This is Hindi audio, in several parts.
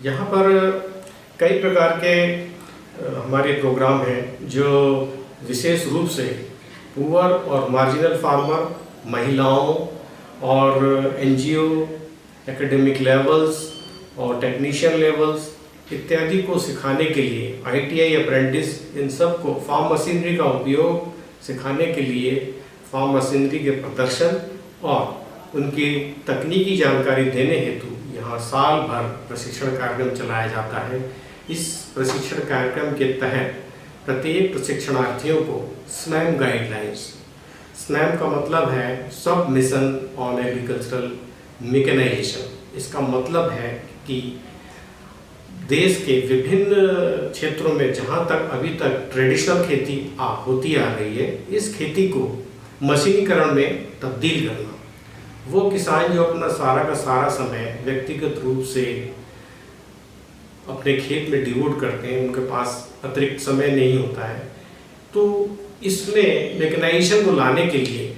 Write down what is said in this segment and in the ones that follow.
यहाँ पर कई प्रकार के हमारे प्रोग्राम हैं जो विशेष रूप से पुअर और मार्जिनल फार्मर, महिलाओं और एनजीओ, एकेडमिक लेवल्स और टेक्नीशियन लेवल्स इत्यादि को सिखाने के लिए आईटीआई अप्रेंटिस इन सब को फार्म मशीनरी का उपयोग सिखाने के लिए फार्म मशीनरी के प्रदर्शन और उनकी तकनीकी जानकारी देने हेतु यहाँ साल भर प्रशिक्षण कार्यक्रम चलाया जाता है। इस प्रशिक्षण कार्यक्रम के तहत प्रत्येक प्रशिक्षणार्थियों को स्नैम गाइडलाइंस, स्नैम का मतलब है सब मिशन ऑन एग्रीकल्चरल मैकेनाइजेशन। इसका मतलब है कि देश के विभिन्न क्षेत्रों में जहाँ तक अभी तक ट्रेडिशनल खेती होती आ रही है, इस खेती को मशीनीकरण में तब्दील करना। वो किसान जो अपना सारा का सारा समय व्यक्तिगत रूप से अपने खेत में डिवोट करते हैं, उनके पास अतिरिक्त समय नहीं होता है, तो इसमें मैकेनाइजेशन को लाने के लिए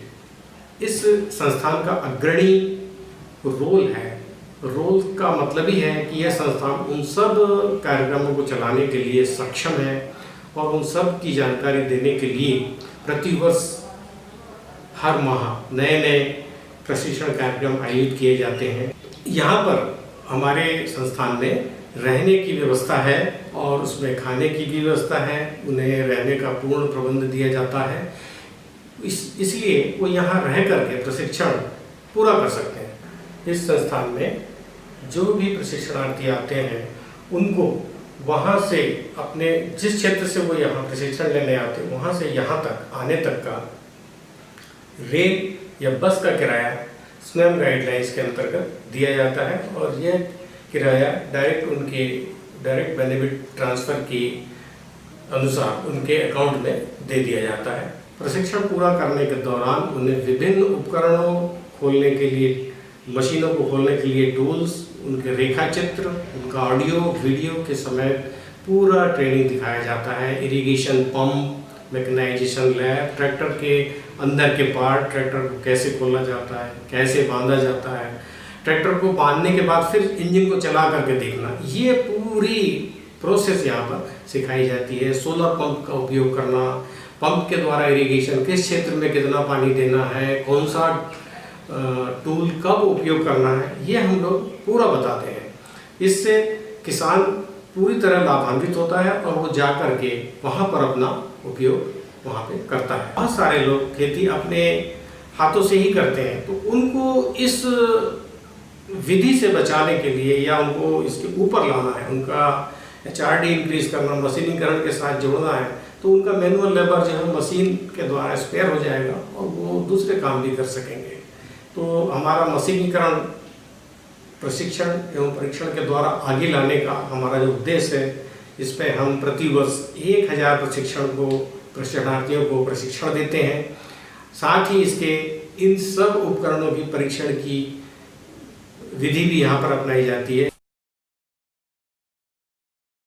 इस संस्थान का अग्रणी रोल है। रोल का मतलब ही है कि यह संस्थान उन सब कार्यक्रमों को चलाने के लिए सक्षम है और उन सब की जानकारी देने के लिए प्रतिवर्ष हर माह नए नए प्रशिक्षण कार्यक्रम आयोजित किए जाते हैं। यहाँ पर हमारे संस्थान में रहने की व्यवस्था है और उसमें खाने की भी व्यवस्था है, उन्हें रहने का पूर्ण प्रबंध दिया जाता है। इसलिए वो यहाँ रह करके प्रशिक्षण पूरा कर सकते हैं। इस संस्थान में जो भी प्रशिक्षणार्थी आते हैं उनको वहाँ से अपने जिस क्षेत्र से वो यहाँ प्रशिक्षण लेने आते हैं वहाँ से यहाँ तक आने तक का रेल या बस का किराया स्नैम गाइडलाइंस के अंतर्गत दिया जाता है और यह किराया डायरेक्ट बेनिफिट ट्रांसफ़र के अनुसार उनके अकाउंट में दे दिया जाता है। प्रशिक्षण पूरा करने के दौरान उन्हें विभिन्न उपकरणों खोलने के लिए, मशीनों को खोलने के लिए टूल्स, उनके रेखा चित्र, उनका ऑडियो वीडियो के समय पूरा ट्रेनिंग दिखाया जाता है। Irrigation pump, mechanisation lab, tractor के अंदर के पार्ट, ट्रैक्टर को कैसे खोला जाता है, कैसे बांधा जाता है, ट्रैक्टर को बांधने के बाद फिर इंजन को चला करके देखना, ये पूरी प्रोसेस यहाँ पर सिखाई जाती है। सोलर पंप का उपयोग करना, पंप के द्वारा इरिगेशन, किस क्षेत्र में कितना पानी देना है, कौन सा टूल कब उपयोग करना है, ये हम लोग पूरा बताते हैं। इससे किसान पूरी तरह लाभान्वित होता है और वो जा कर के वहाँ पर अपना उपयोग वहाँ पे करता है। बहुत सारे लोग खेती अपने हाथों से ही करते हैं, तो उनको इस विधि से बचाने के लिए या उनको इसके ऊपर लाना है, उनका HRD इंक्रीज करना, मशीनीकरण के साथ जोड़ना है, तो उनका मैनुअल लेबर जो है मशीन के द्वारा स्पेयर हो जाएगा और वो दूसरे काम भी कर सकेंगे। तो हमारा मशीनीकरण प्रशिक्षण एवं परीक्षण के द्वारा आगे लाने का हमारा जो उद्देश्य है, इस पर हम प्रतिवर्ष 1000 प्रशिक्षणार्थियों को प्रशिक्षण देते हैं। साथ ही इसके इन सब उपकरणों की परीक्षण की विधि भी यहाँ पर अपनाई जाती है।